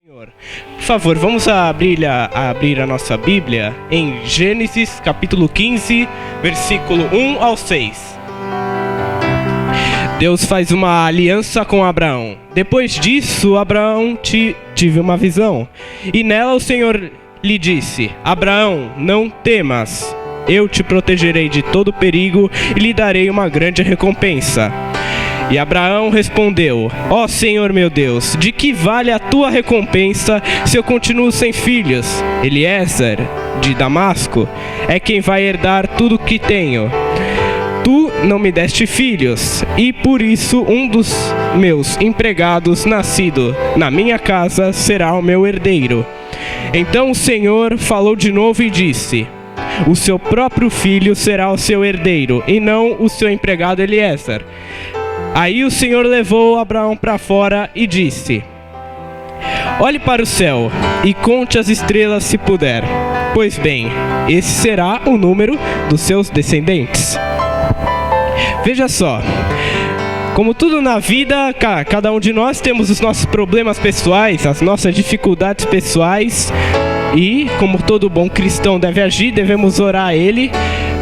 Senhor, por favor, vamos abrir a nossa Bíblia em Gênesis capítulo 15, versículo 1 ao 6. Deus faz uma aliança com Abraão. Depois disso, Abraão tive uma visão, e nela o Senhor lhe disse: Abraão, não temas, eu te protegerei de todo perigo e lhe darei uma grande recompensa. E Abraão respondeu: Ó Senhor meu Deus, de que vale a tua recompensa se eu continuo sem filhos? Eliezer, de Damasco, é quem vai herdar tudo que tenho. Tu não me deste filhos, e por isso um dos meus empregados nascido na minha casa será o meu herdeiro. Então o Senhor falou de novo e disse: O seu próprio filho será o seu herdeiro, e não o seu empregado Eliezer. Aí o Senhor levou Abraão para fora e disse: Olhe para o céu e conte as estrelas se puder. Pois bem, esse será o número dos seus descendentes. Veja só, como tudo na vida, cada um de nós temos os nossos problemas pessoais, as nossas dificuldades pessoais. E, como todo bom cristão deve agir, devemos orar a Ele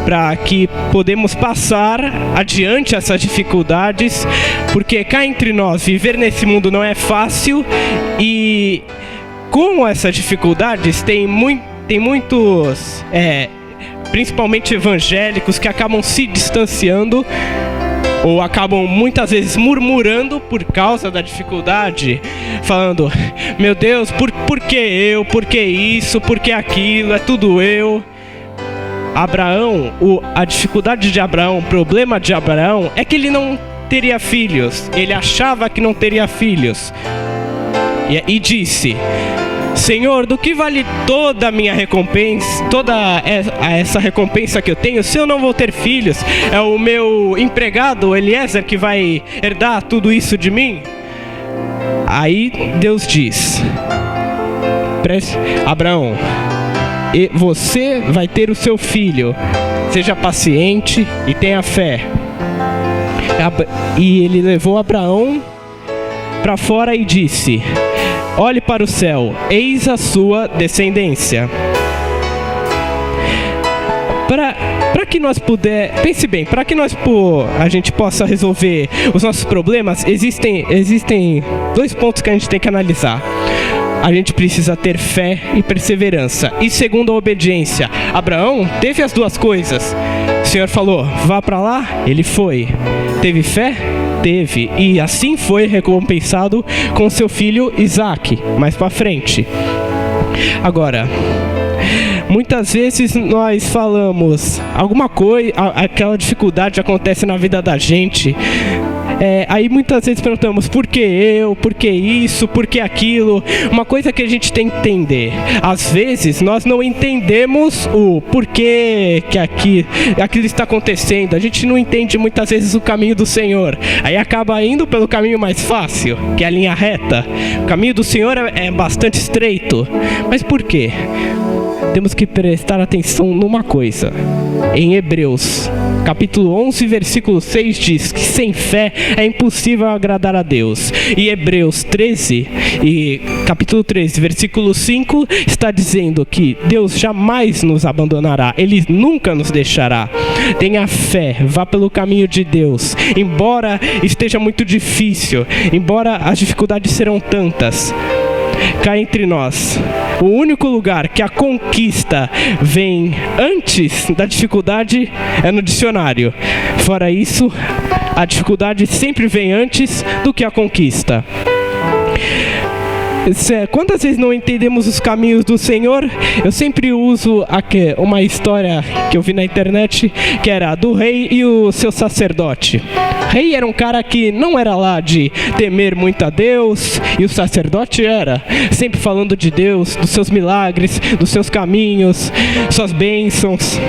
para que podemos passar adiante essas dificuldades, porque cá entre nós, viver nesse mundo não é fácil, e com essas dificuldades tem muitos, principalmente evangélicos, que acabam se distanciando ou acabam muitas vezes murmurando por causa da dificuldade, falando: meu Deus, por que eu? Por que isso? Por que aquilo? É tudo eu. Abraão, a dificuldade de Abraão, o problema de Abraão é que ele não teria filhos. Ele achava que não teria filhos. E disse: Senhor, do que vale toda a minha recompensa, toda essa recompensa que eu tenho, se eu não vou ter filhos? É o meu empregado Eliezer que vai herdar tudo isso de mim? Aí Deus diz: Abraão, você vai ter o seu filho, seja paciente e tenha fé. E ele levou Abraão para fora e disse: Olhe para o céu, eis a sua descendência. Para que nós pense bem, para que a gente possa resolver os nossos problemas, existem dois pontos que a gente tem que analisar. A gente precisa ter fé e perseverança. E segundo, a obediência. Abraão teve as duas coisas. O Senhor falou: vá para lá, ele foi. Teve fé? Teve. E assim foi recompensado com seu filho Isaac, mais para frente. Agora, muitas vezes nós falamos alguma coisa, aquela dificuldade acontece na vida da gente. Aí muitas vezes perguntamos: por que eu? Por que isso? Por que aquilo? Uma coisa que a gente tem que entender: às vezes nós não entendemos o porquê que aquilo está acontecendo. A gente não entende muitas vezes o caminho do Senhor. Aí acaba indo pelo caminho mais fácil, que é a linha reta. O caminho do Senhor é bastante estreito. Mas por quê? Temos que prestar atenção numa coisa. Em Hebreus, capítulo 11, versículo 6 diz que sem fé é impossível agradar a Deus. E Hebreus 13, capítulo 13, versículo 5, está dizendo que Deus jamais nos abandonará. Ele nunca nos deixará. Tenha fé, vá pelo caminho de Deus. Embora esteja muito difícil, embora as dificuldades serão tantas, cá entre nós, o único lugar que a conquista vem antes da dificuldade é no dicionário. Fora isso, a dificuldade sempre vem antes do que a conquista. Quantas vezes não entendemos os caminhos do Senhor? Eu sempre uso uma história que eu vi na internet, que era do rei e o seu sacerdote. O rei era um cara que não era lá de temer muito a Deus, e o sacerdote era, sempre falando de Deus, dos seus milagres, dos seus caminhos, suas bênçãos.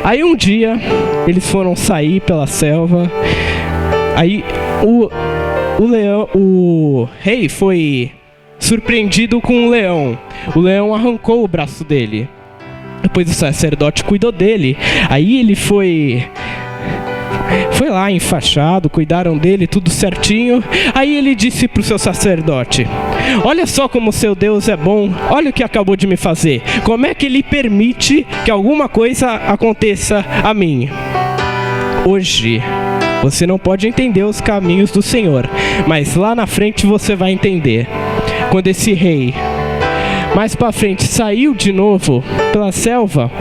Aí um dia, eles foram sair pela selva. Aí o rei foi surpreendido com um leão. O leão arrancou o braço dele. Depois o sacerdote cuidou dele. Aí ele foi lá enfaixado, cuidaram dele, tudo certinho. Aí ele disse pro seu sacerdote: Olha só como seu Deus é bom, olha o que acabou de me fazer. Como é que Ele permite que alguma coisa aconteça a mim? Hoje, você não pode entender os caminhos do Senhor, mas lá na frente você vai entender. Quando esse rei, mais pra frente, saiu de novo pela selva,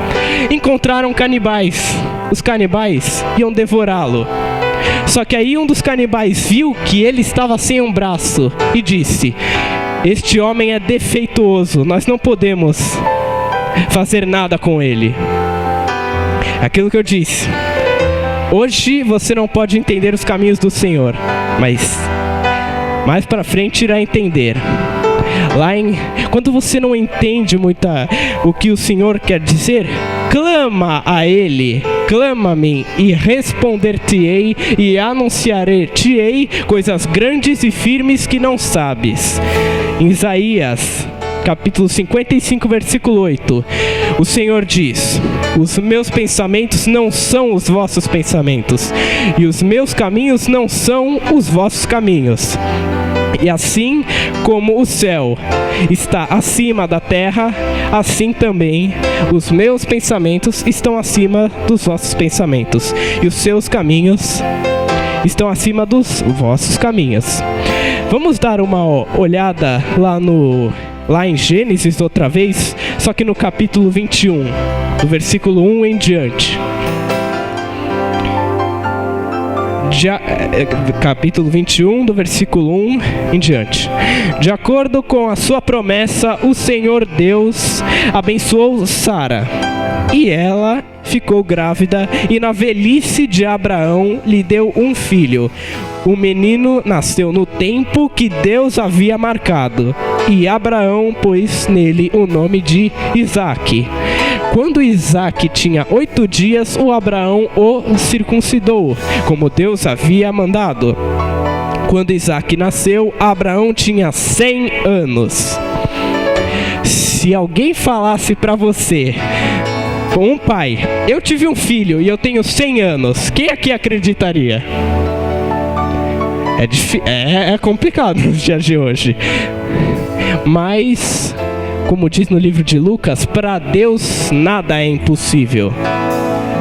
encontraram canibais. Os canibais iam devorá-lo. Só que aí um dos canibais viu que ele estava sem um braço e disse: este homem é defeituoso, nós não podemos fazer nada com ele. Aquilo que eu disse. Hoje você não pode entender os caminhos do Senhor, mas mais pra frente irá entender. Quando você não entende muito o que o Senhor quer dizer, clama a Ele, clama-me e responder-te-ei e anunciarei-te-ei coisas grandes e firmes que não sabes. Em Isaías, capítulo 55, versículo 8, o Senhor diz: os meus pensamentos não são os vossos pensamentos, e os meus caminhos não são os vossos caminhos. E assim como o céu está acima da terra, assim também os meus pensamentos estão acima dos vossos pensamentos, e os seus caminhos estão acima dos vossos caminhos. Vamos dar uma olhada lá em Gênesis outra vez, só que no capítulo 21, do versículo 1 em diante. Capítulo 21, do versículo 1 em diante. De acordo com a sua promessa, o Senhor Deus abençoou Sara, e ela ficou grávida, e na velhice de Abraão lhe deu um filho. O menino nasceu no tempo que Deus havia marcado, e Abraão pôs nele o nome de Isaque. Quando Isaque tinha 8 dias, o Abraão o circuncidou, como Deus havia mandado. Quando Isaque nasceu, Abraão tinha 100 anos. Se alguém falasse para você, um pai, eu tive um filho e eu tenho 100 anos, quem aqui acreditaria? É complicado nos dias de hoje. Mas, como diz no livro de Lucas, para Deus nada é impossível.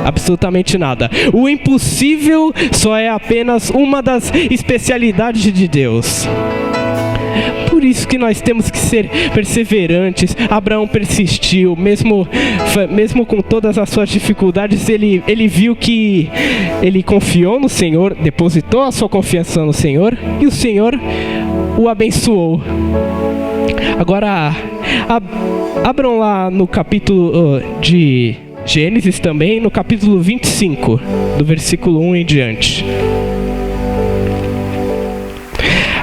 Absolutamente nada. O impossível só é apenas uma das especialidades de Deus. Por isso que nós temos que ser perseverantes. Abraão persistiu, mesmo com todas as suas dificuldades, ele viu que ele confiou no Senhor, depositou a sua confiança no Senhor, e o Senhor o abençoou. Agora, abram lá no capítulo de Gênesis também, no capítulo 25, do versículo 1 em diante.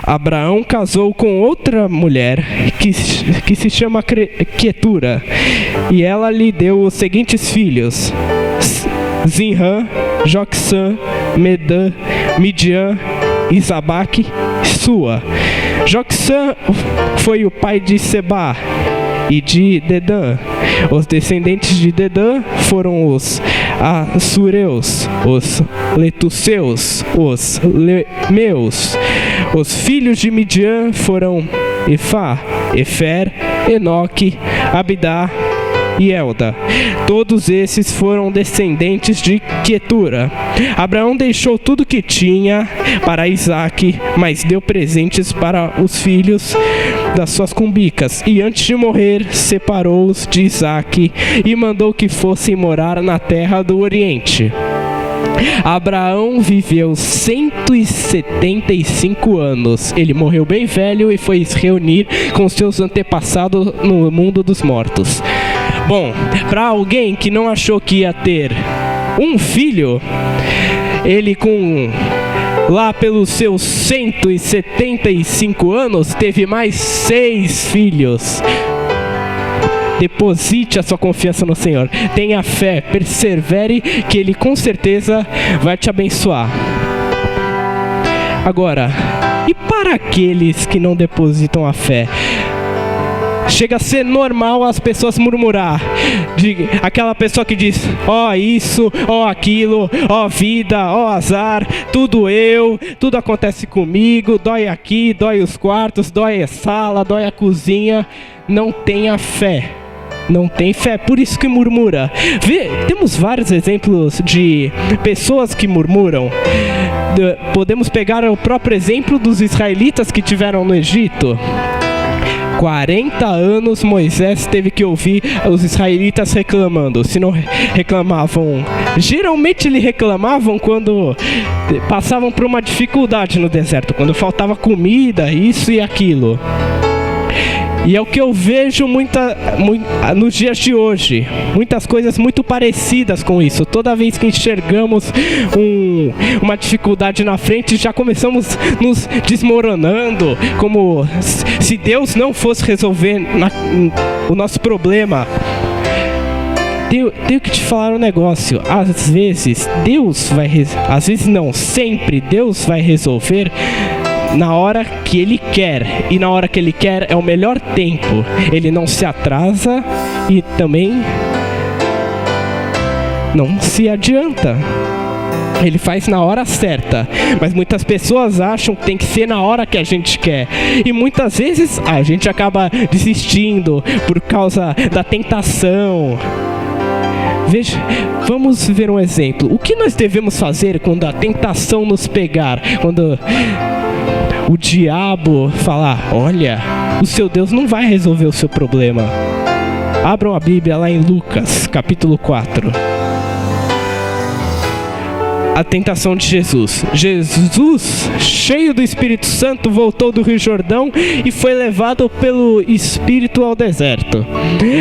Abraão casou com outra mulher que se chama Quetura, e ela lhe deu os seguintes filhos: Zinrã, Joksã, Medã, Midian, Isabaque, Sua. Joksã foi o pai de Sebá e de Dedã. Os descendentes de Dedã foram os Assureus, os Letuseus, os Lemeus. Os filhos de Midian foram Efá, Efer, Enoque, Abidá e Elda. Todos esses foram descendentes de Quetura. Abraão deixou tudo que tinha para Isaque, mas deu presentes para os filhos das suas cumbicas, e antes de morrer separou-os de Isaque e mandou que fossem morar na terra do Oriente. Abraão viveu 175 anos. Ele morreu bem velho e foi se reunir com seus antepassados no mundo dos mortos. Bom, para alguém que não achou que ia ter um filho, ele lá pelos seus 175 anos teve mais 6 filhos. Deposite a sua confiança no Senhor. Tenha fé, persevere, que Ele com certeza vai te abençoar. Agora, e para aqueles que não depositam a fé? Chega a ser normal as pessoas murmurar. Aquela pessoa que diz, ó isso, ó aquilo, ó vida, ó azar, tudo acontece comigo, dói aqui, dói os quartos, dói a sala, dói a cozinha. Não tenha fé. Não tem fé, por isso que murmura. Temos vários exemplos de pessoas que murmuram. Podemos pegar o próprio exemplo dos israelitas que tiveram no Egito. 40 anos Moisés teve que ouvir os israelitas reclamando. Se não reclamavam, geralmente eles reclamavam quando passavam por uma dificuldade no deserto, quando faltava comida, isso e aquilo. E é o que eu vejo nos dias de hoje. Muitas coisas muito parecidas com isso. Toda vez que enxergamos uma dificuldade na frente, já começamos nos desmoronando, como se Deus não fosse resolver o nosso problema. Tenho que te falar um negócio. Às vezes sempre Deus vai resolver na hora que Ele quer, e na hora que Ele quer é o melhor tempo. Ele não se atrasa e também não se adianta. Ele faz na hora certa, mas muitas pessoas acham que tem que ser na hora que a gente quer, e muitas vezes a gente acaba desistindo por causa da tentação. Veja, vamos ver um exemplo. O que nós devemos fazer quando a tentação nos pegar? Quando o diabo falar, olha, o seu Deus não vai resolver o seu problema. Abram a Bíblia lá em Lucas, capítulo 4. A tentação de Jesus. Jesus, cheio do Espírito Santo, voltou do Rio Jordão e foi levado pelo Espírito ao deserto.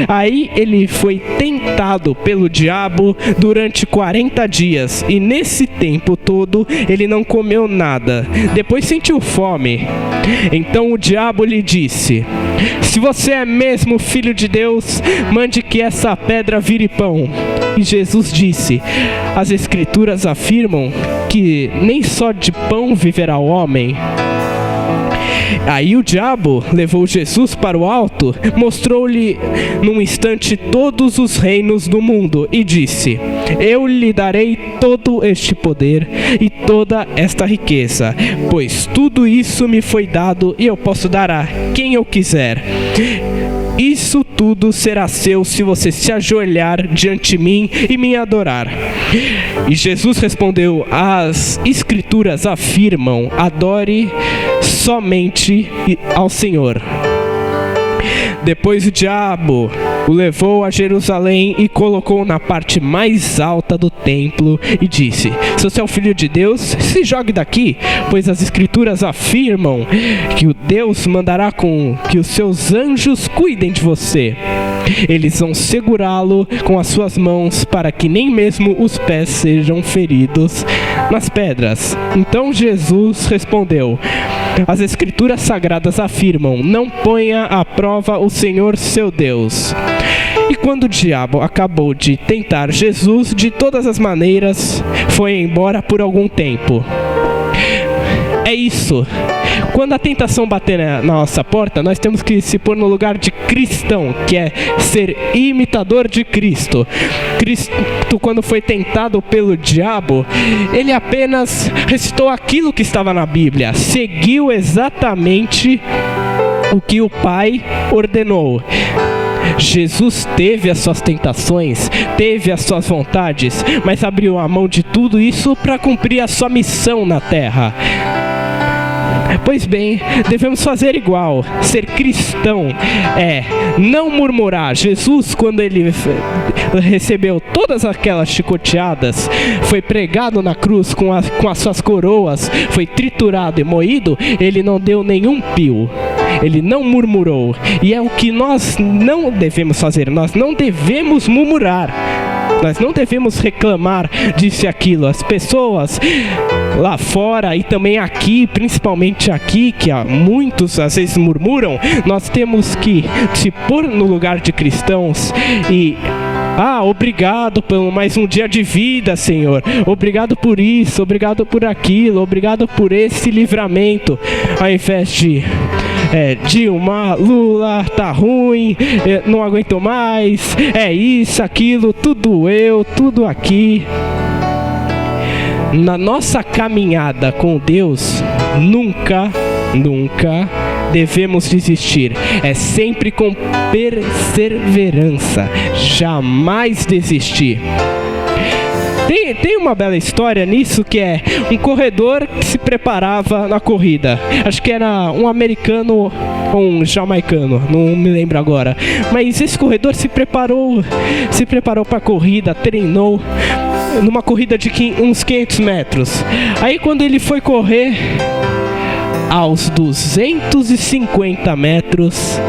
Aí ele foi tentado pelo diabo durante 40 dias, e nesse tempo todo ele não comeu nada. Depois sentiu fome. Então o diabo lhe disse, se você é mesmo filho de Deus, mande que essa pedra vire pão. E Jesus disse, as Escrituras afirmam que nem só de pão viverá o homem. Aí o diabo levou Jesus para o alto, mostrou-lhe num instante todos os reinos do mundo e disse, eu lhe darei todo este poder e toda esta riqueza, pois tudo isso me foi dado e eu posso dar a quem eu quiser. Isso tudo será seu se você se ajoelhar diante de mim e me adorar. E Jesus respondeu, as Escrituras afirmam, adore somente ao Senhor. Depois o diabo o levou a Jerusalém e colocou na parte mais alta do templo e disse, se você é o filho de Deus, se jogue daqui, pois as Escrituras afirmam que o Deus mandará que os seus anjos cuidem de você. Eles vão segurá-lo com as suas mãos para que nem mesmo os pés sejam feridos nas pedras. Então Jesus respondeu, as Escrituras sagradas afirmam, não ponha à prova o Senhor seu Deus. E quando o diabo acabou de tentar Jesus de todas as maneiras, foi embora por algum tempo. É isso. Quando a tentação bater na nossa porta, nós temos que se pôr no lugar de cristão, que é ser imitador de Cristo. Cristo, quando foi tentado pelo diabo, ele apenas recitou aquilo que estava na Bíblia, seguiu exatamente o que o Pai ordenou. Jesus teve as suas tentações, teve as suas vontades, mas abriu a mão de tudo isso para cumprir a sua missão na terra. Pois bem, devemos fazer igual, ser cristão, não murmurar. Jesus, quando ele recebeu todas aquelas chicoteadas, foi pregado na cruz com as suas coroas, foi triturado e moído, ele não deu nenhum pio. Ele não murmurou. E é o que nós não devemos fazer. Nós não devemos murmurar. Nós não devemos reclamar disso e aquilo. As pessoas lá fora e também aqui, principalmente aqui, que há muitos às vezes murmuram, nós temos que se pôr no lugar de cristãos e obrigado por mais um dia de vida, Senhor. Obrigado por isso, obrigado por aquilo, obrigado por esse livramento. Ao invés de Dilma, Lula, tá ruim, não aguento mais, é isso, aquilo, tudo eu, tudo aqui. Na nossa caminhada com Deus, nunca devemos desistir. É sempre com perseverança, jamais desistir. Tem uma bela história nisso, que é um corredor que se preparava na corrida. Acho que era um americano ou um jamaicano, não me lembro agora. Mas esse corredor se preparou para a corrida, treinou numa corrida de uns 500 metros. Aí quando ele foi correr, aos 250 metros,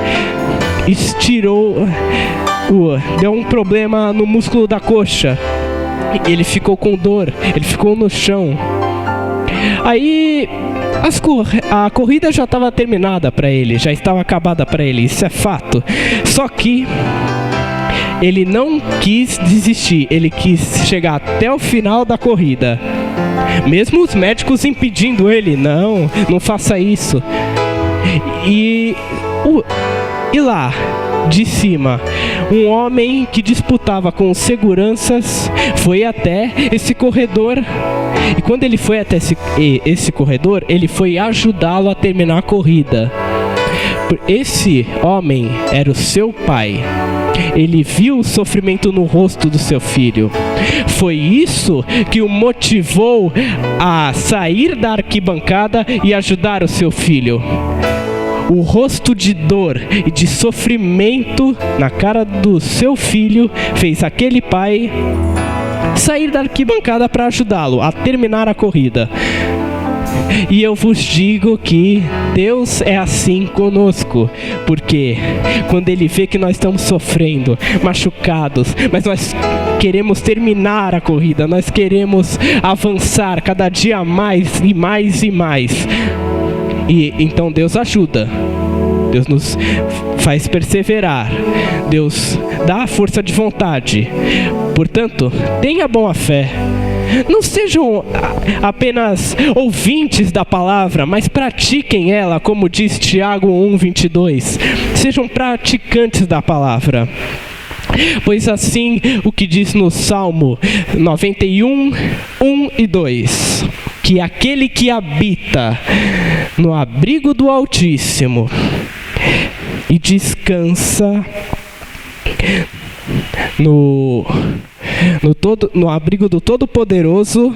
deu um problema no músculo da coxa. Ele ficou com dor, ele ficou no chão. Aí a corrida já estava terminada para ele, já estava acabada para ele, isso é fato. Só que ele não quis desistir, ele quis chegar até o final da corrida. Mesmo os médicos impedindo ele, não faça isso. E lá de cima, um homem que disputava com os seguranças foi até esse corredor. E quando ele foi até esse corredor, ele foi ajudá-lo a terminar a corrida. Esse homem era o seu pai. Ele viu o sofrimento no rosto do seu filho. Foi isso que o motivou a sair da arquibancada e ajudar o seu filho. O rosto de dor e de sofrimento na cara do seu filho fez aquele pai sair da arquibancada para ajudá-lo a terminar a corrida. E eu vos digo que Deus é assim conosco, porque quando Ele vê que nós estamos sofrendo, machucados, mas nós queremos terminar a corrida, nós queremos avançar cada dia mais e mais e mais. E então Deus ajuda, Deus nos faz perseverar, Deus dá a força de vontade. Portanto, tenha boa fé. Não sejam apenas ouvintes da palavra, mas pratiquem ela, como diz Tiago 1:22. Sejam praticantes da palavra. Pois assim o que diz no Salmo 91, 1 e 2, que aquele que habita no abrigo do Altíssimo e descansa no abrigo do Todo-Poderoso,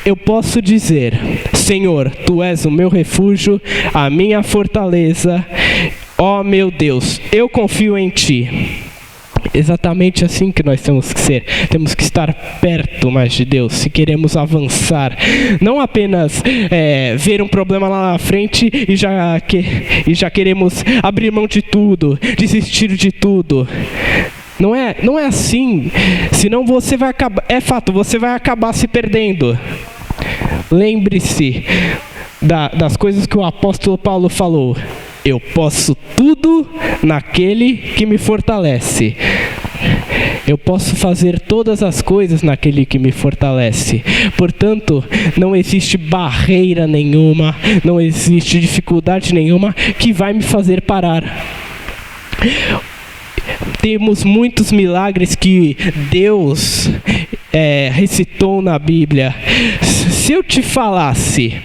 eu posso dizer: Senhor, Tu és o meu refúgio, a minha fortaleza, ó meu Deus, eu confio em Ti. Exatamente assim que nós temos que ser. Temos que estar perto mais de Deus se queremos avançar. Não apenas ver um problema lá na frente e já queremos abrir mão de tudo, desistir de tudo. Não é assim. Senão você vai acabar, é fato, você vai acabar se perdendo. Lembre-se das coisas que o apóstolo Paulo falou: eu posso tudo naquele que me fortalece. Eu posso fazer todas as coisas naquele que me fortalece. Portanto, não existe barreira nenhuma, não existe dificuldade nenhuma que vai me fazer parar. Temos muitos milagres que Deus recitou na Bíblia. Se eu te falasse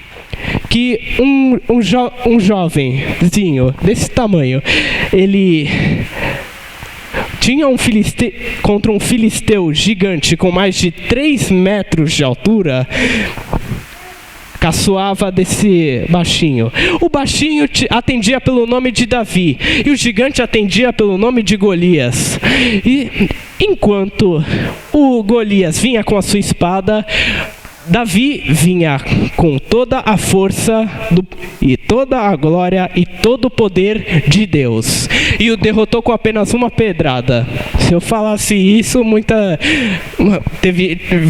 que um jovenzinho desse tamanho, ele tinha contra um filisteu gigante com mais de 3 metros de altura, caçoava desse baixinho. O baixinho atendia pelo nome de Davi e o gigante atendia pelo nome de Golias. E enquanto o Golias vinha com a sua espada, Davi vinha com toda a força e toda a glória e todo o poder de Deus, e o derrotou com apenas uma pedrada. Se eu falasse isso,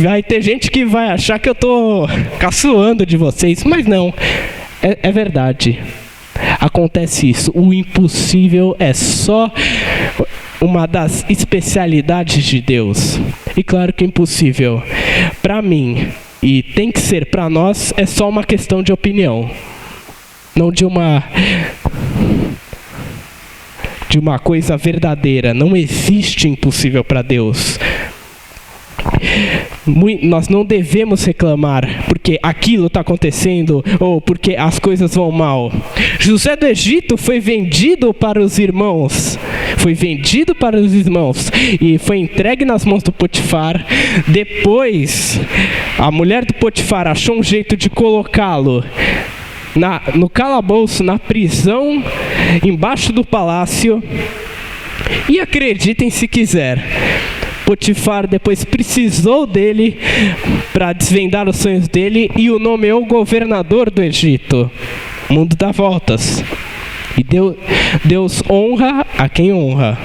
vai ter gente que vai achar que eu tô caçoando de vocês, mas não, é verdade. Acontece isso. O impossível é só uma das especialidades de Deus. E claro que impossível para mim, e tem que ser para nós, é só uma questão de opinião, não de uma de uma coisa verdadeira. Não existe impossível para Deus. Nós não devemos reclamar porque aquilo está acontecendo ou porque as coisas vão mal. José do Egito foi vendido para os irmãos. E foi entregue nas mãos do Potifar. Depois, a mulher do Potifar achou um jeito de colocá-lo no calabouço, na prisão, embaixo do palácio. E acreditem se quiser, Potifar depois precisou dele para desvendar os sonhos dele e o nomeou governador do Egito. O mundo dá voltas. E Deus honra a quem honra.